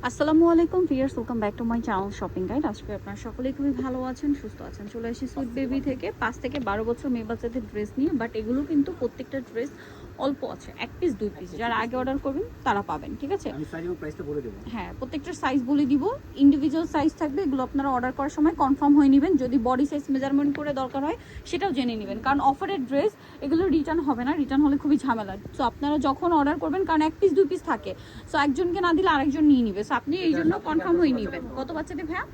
আসসালামু আলাইকুম viewers, welcome back to my channel shopping guide. আজকে আপনারা সকলেই খুবই ভালো আছেন, সুস্থ আছেন। চলে আসি সুইট বেবি থেকে 5 থেকে 12 বছর মেয়ে বাচ্চাদের ড্রেস নিয়ে। বাট এগুলো কিন্তু প্রত্যেকটা ড্রেস অল্প আছে, 1 পিস 2 পিস। যারা আগে অর্ডার করবেন তারা পাবেন, ঠিক আছে? আমি সাইজ এবং প্রাইসটা বলে দেব। হ্যাঁ, প্রত্যেকটার সাইজ বলে দিব, ইন্ডিভিজুয়াল সাইজ থাকবে। এগুলো আপনারা অর্ডার করার সময় কনফার্ম হয়ে নেবেন। যদি বডি সাইজ মেজারমেন্ট করে দরকার হয় সেটাও জেনে নেবেন, কারণ অফারের ড্রেস এগুলো রিটার্ন হবে না, রিটার্ন হলে খুবই ঝামেলা। সো আপনারা যখন অর্ডার করবেন, কারণ 1 পিস 2 পিস থাকে, সো একজনকে না দিলে আরেকজন নিয়ে নিবে। সো আপনি এই জন্য কনফার্ম হয়ে নেবেন। কত বাচ্চাদের ভাইয়া?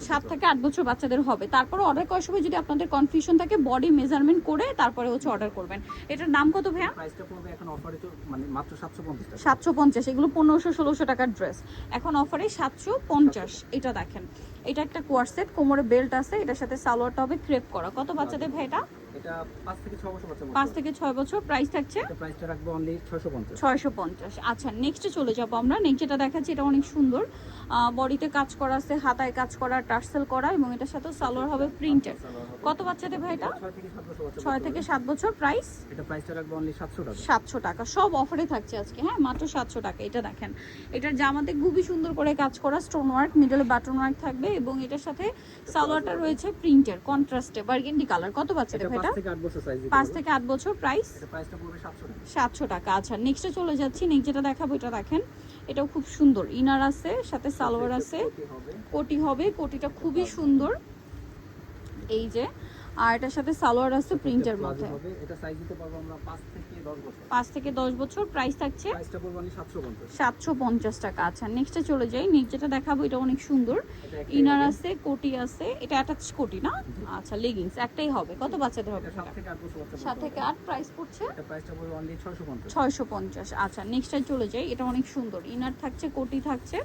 7 থেকে 8 বছর বাচ্চাদের হবে। তারপরে অর্ডার করার সময় যদি আপনাদের কনফিউশন থাকে, বডি মেজারমেন্ট করে তারপরে হচ্ছে অর্ডার করবেন। এটার দাম কত ভাইয়া? প্রাইসটা পড়বে এখন অফারে তো মানে মাত্র 750 টাকা। 750। এগুলো 1500-1600 টাকার ড্রেস, এখন অফারে 750। এটা দেখেন, এটা একটা কোয়ারসেট, কোমরে বেল্ট আছে, এটার সাথে সালোয়ারটা হবে ক্রেপ করা। কত বাচ্চাদের ভাই এটা? এটা 5 থেকে 6 বছর বাচ্চা। 5 থেকে 6 বছর। প্রাইস থাকছে এটা প্রাইসটা রাখবো অনলি 650। 650। আচ্ছা, নেক্সটে চলে যাবো আমরা। নেক্সট যেটা দেখাচ্ছি, এটা অনেক সুন্দর, বডিতে কাজ করা আছে, হাতায় কাজ করা, টার্সেল করা, এবং এটার সাথে সালোয়ার হবে প্রিন্টেড। কত বাচ্চাদের ভাই এটা? 6 থেকে 7 বছর। প্রাইস? এটা প্রাইসটা রাখবো অনলি 700 টাকা। 700 টাকা। সব অফারে থাকছে আজকে, হ্যাঁ, মাত্র 700 টাকা। এটা দেখেন, এটার জামাতে খুবই সুন্দর করে কাজ করা, স্টোন ওয়ার্ক, মিডলে বাটন ওয়ার্ক থাকবে, এবং এটার সাথে সালোয়ারটা রয়েছে প্রিন্টের কন্ট্রাস্টে বার্গেন্ডি কালার। কত বাচ্চাদের ভাই এটা? 5 থেকে 8 বছর সাইজ। 5 থেকে 8 বছর। প্রাইস? এটা প্রাইসটা পড়বে 700 টাকা। 700 টাকা। আচ্ছা, নেক্সটে চলে যাচ্ছি। নেক্সট যেটা দেখাবো, এটা দেখেন, এটাও খুব সুন্দর। ইনার আছে, সাথে সালোয়ার আছে, কোটি হবে, কোটিটা খুবই সুন্দর, এই যে। আর এটার সাথে সালোয়ার আছে প্রিন্টের মধ্যে। এটা সাইজ দিতে পারবো আমরা 5 থেকে 10 বছর। 5 থেকে 10 বছর। প্রাইস থাকছে? প্রাইসটা পড়বে অনলি 750। 750 টাকা। আচ্ছা, নেক্সটে চলে যাই। নেক্সট যেটা দেখাবো, এটা অনেক সুন্দর, ইনার আছে, কোটি আছে, এটা অ্যাটাচ কোটি না? আচ্ছা, লেগিংস একটাই হবে। কত বাচ্চাদের হবে? 7 থেকে 8 বছর বাচ্চা। 7 থেকে 8। প্রাইস পড়ছে? এটা প্রাইসটা পড়বে অনলি 650। 650। আচ্ছা, নেক্সটে চলে যাই। এটা অনেক সুন্দর, ইনার থাকছে, কোটি থাকছে।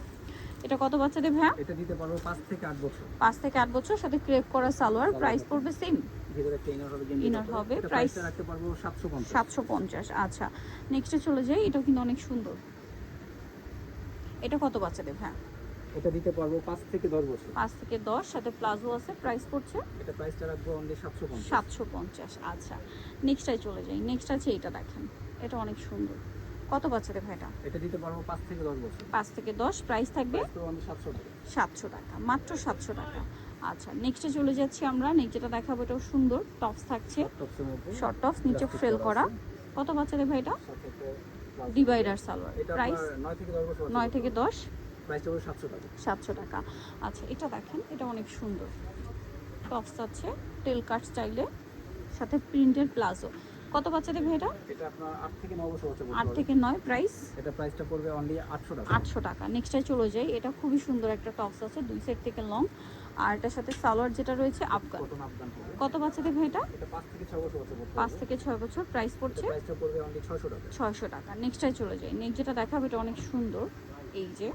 এটা কত বাচ্চাদের ভাইয়া? এটা দিতে পারবো 5 থেকে 8 বছর। 5 থেকে 8 বছর, সাথে ক্রেপ করা সালোয়ার। প্রাইস পড়বে সেম? ভিতরে একটা ইনার হবে, ইনার হবে। প্রাইস রাখতে পারবো 750। 750। আচ্ছা, নেক্সটে চলে যাই। এটাও কিন্তু অনেক সুন্দর। এটা কত বাচ্চাদের ভাইয়া? এটা দিতে পারবো 5 থেকে 10 বছর। 5 থেকে 10, সাথে প্লাজো আছে। প্রাইস পড়ছে? এটা প্রাইসটা রাখবো অনলি 750। 750। আচ্ছা, নেক্সটটাই চলে যাই। নেক্সট আছে এটা দেখেন, এটা অনেক সুন্দর। কত বাচ্চাদের ভাই এটা? এটা দিতে পারবো 5 থেকে 10 বছর। 5 থেকে 10। প্রাইস থাকবে? তো অনলি 700 টাকা। 700 টাকা, মাত্র 700 টাকা। আচ্ছা, নেক্সটে চলে যাচ্ছি আমরা। নেক্সট যেটা দেখাবো, এটাও সুন্দর, টপস থাকছে, টপসের মধ্যে শর্ট টপস, নিচে ফ্রেল করা। কত বাচ্চাদের ভাই এটা? সাথে ডিভাইডার সালোয়ার। এটা প্রাইস? 9 থেকে 10 বছর। 9 থেকে 10। প্রাইসটা হবে 700 টাকা। 700 টাকা। আচ্ছা, এটা দেখেন, এটা অনেক সুন্দর, টপস আছে টেল কাট স্টাইলে, সাথে প্রিন্টের প্লাজো। কত বাচ্চাদের ভাই এটা? এটা আপনার 8 থেকে 9 বছর বাচ্চা। 8 থেকে 9। প্রাইস? এটা প্রাইসটা পড়বে অনলি 800 টাকা। 800 টাকা। নেক্সটে চলে যাই। এটা খুবই সুন্দর একটা টপস আছে, 2 সাইড থেকে লং, আর এটার সাথে সালোয়ার যেটা রয়েছে আফগান। কটন আফগান হবে। কত বাচ্চাদের ভাই এটা? এটা 5 থেকে 6 বছর বাচ্চা। 5 থেকে 6 বছর। প্রাইস পড়ছে? প্রাইসটা পড়বে অনলি 600 টাকা। 600 টাকা। নেক্সটে চলে যাই। নেক্সট যেটা দেখাবো, এটা অনেক সুন্দর, এই যে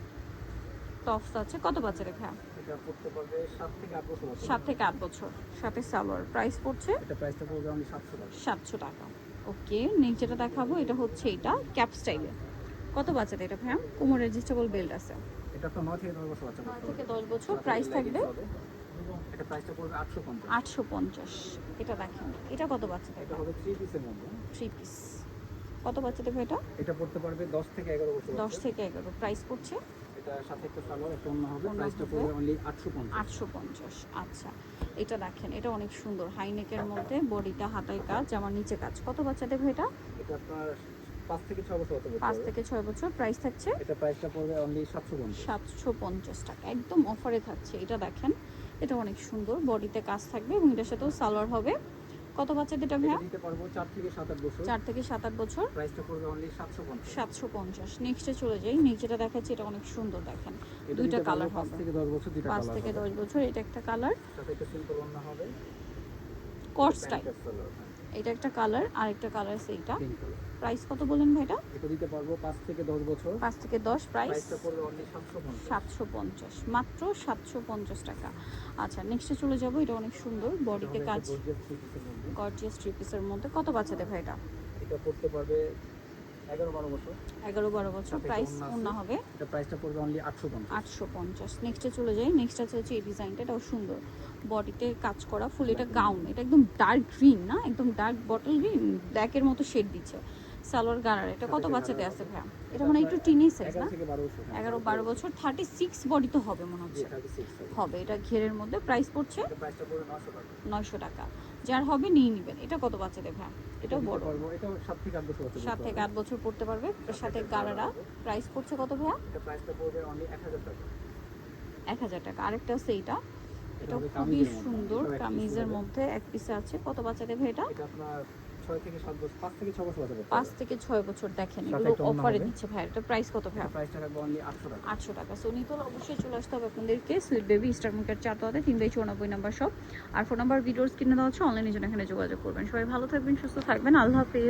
টপস আছে। কত বাচ্চাদের ভাই? এটা পড়তে পারবে 7 থেকে 8 বছর বাচ্চা। 7 থেকে 8 বছর, সাথে সালোয়ার। প্রাইস পড়ছে? এটা প্রাইসটা পড়বে অনলি 700 টাকা। 700 টাকা। ওকে, নেক্সট যেটা দেখাবো, এটা হচ্ছে এটা ক্যাপ স্টাইলে। কত বাচ্চাদের এটা ভাইয়া? কোমর অ্যাডজাস্টেবল বেল্ট আছে। এটা তো 9 থেকে 10 বছর বাচ্চা। 9 থেকে 10 বছর। প্রাইস থাকবে? এটা প্রাইসটা পড়বে 850। 850। এটা দেখেন, এটা কত বাচ্চাদের? এটা হবে 3 পিসের মধ্যে। 3 পিস। কত বাচ্চাদের ভাই এটা? এটা পড়তে পারবে 10 থেকে 11 বছর। 10 থেকে 11। প্রাইস পড়ছে? এটা সাথে একটা সালোয়ার, একটা ওড়না হবে। ওড়না প্রাইসটা হবে। পড়বে অনলি 850। 850। আচ্ছা, এটা দেখেন, এটা অনেক সুন্দর, হাই নেকের মধ্যে, বডিটা হাতায় কাজ, জামার নিচে কাজ। কত বাচ্চাদের ভাই এটা? এটা আপনার 5 থেকে 6 বছর হতে 5 থেকে 6 বছর। প্রাইস থাকছে? এটা প্রাইসটা পড়বে অনলি 750। 750 টাকা, একদম অফারে থাকছে। এটা দেখেন, এটা অনেক সুন্দর, বডিতে কাজ থাকবে, এবং এটার সাথেও সালোয়ার হবে। কত বাচ্চাদের এটা ভাইয়া? দিতে পারবো 4 থেকে 7 বছর। 4 থেকে 7-8 বছর। প্রাইসটা পড়বে অনলি 750। 750। নেক্সটে চলে যাই। নেক্সট যেটা দেখাচ্ছি, এটা অনেক সুন্দর, দেখেন, এটা দুইটা দিতে পারবো কালার 5 হবে। থেকে 10 বছর, দুইটা 5 কালার থেকে হবে। 10 বছর। এটা একটা কালার, সাথে একটা সিম্পল ওড়না হবে। কট স্টাইল। প্যান্টের সালোয়ার, হ্যাঁ। এটা একটা কালার, আর একটা কালার আছে এইটা। Pink colour. প্রাইস কত বলেন ভাই এটা? এটা দিতে পারবো 5 থেকে 10 বছর। 5 থেকে 10। প্রাইস? প্রাইসটা পড়বে অনলি 750। 750, মাত্র 750 টাকা। আচ্ছা, নেক্সটে চলে যাব। এটা অনেক সুন্দর, বডিতে কাজ, গর্জিয়াস 3 পিসের মধ্যে। কত বাচ্চাদের ভাই এটা? এটা পড়তে পারবে 11-12 বছর। 11-12 বছর। প্রাইস ওড়না হবে। এটা প্রাইসটা পড়বে অনলি 850। 850। নেক্সটে চলে যাই। নেক্সট আছে হচ্ছে এই ডিজাইনটা, এটাও সুন্দর, বডিতে কাজ করা, ফুল, এটা গাউন, এটা একদম ডার্ক গ্রিন না, একদম ডার্ক বটল গ্রিন, ব্ল্যাকের মতো শেড দিচ্ছে। সালোয়ার গারারা, এটা কত বাচ্চাতে আছে ভাইয়া? এটা মানে একটু টিনি সাইজ 11 না? থেকে 12 বছর। 11-12 বছর, 36 বডি তো হবে মনে হচ্ছে। 36 হবে, এটা ঘেরের মধ্যে প্রাইস পড়ছে এটা প্রাইসটা পড়বে 900 টাকা। 900 টাকা। যার হবে নিয়ে নেবেন। এটা কত বাচ্চাদের ভাইয়া? এটাও দিতে বড়, পারবো, এটাও 7 থেকে 8 বছর বাচ্চা 7 থেকে 8 বছর পড়তে পারবে। এর সাথে গারারা প্রাইস পড়ছে কত ভাইয়া? এটা প্রাইসটা পড়বে অনলি 1000 টাকা। 1000 টাকা। আরেকটা আছে এটা, এটা হবে খুবই কামিজের মধ্যে। সুন্দর, এটাও এক piece কামিজের হবে। মধ্যে এক পিসে আছে। কত বাচ্চাদের ভাই এটা? এটা আপনার 6 থেকে 7 বছর, 5 থেকে 6 বছর বাচ্চা পড়তে 5 পারবে। থেকে 6 বছর। দেখেন সাথে এগুলো একটা ওড়না অফারে হবে। দিচ্ছে ভাই। এটা প্রাইস কত ভাই? এটা প্রাইসটা রাখবো অনলি 800 টাকা। 800 টাকা। সো নিতে হলে অবশ্যই চলে আসতে হবে আপনাদেরকে sweet baby star market 4 394 number shop. আর ফোন নাম্বার ভিডিওস কিনে দেওয়া হচ্ছে, অনলাইনে জন্য এখানে যোগাযোগ করবেন। সবাই ভালো থাকবেন, সুস্থ থাকবেন, আল্লাহ হাফেজ।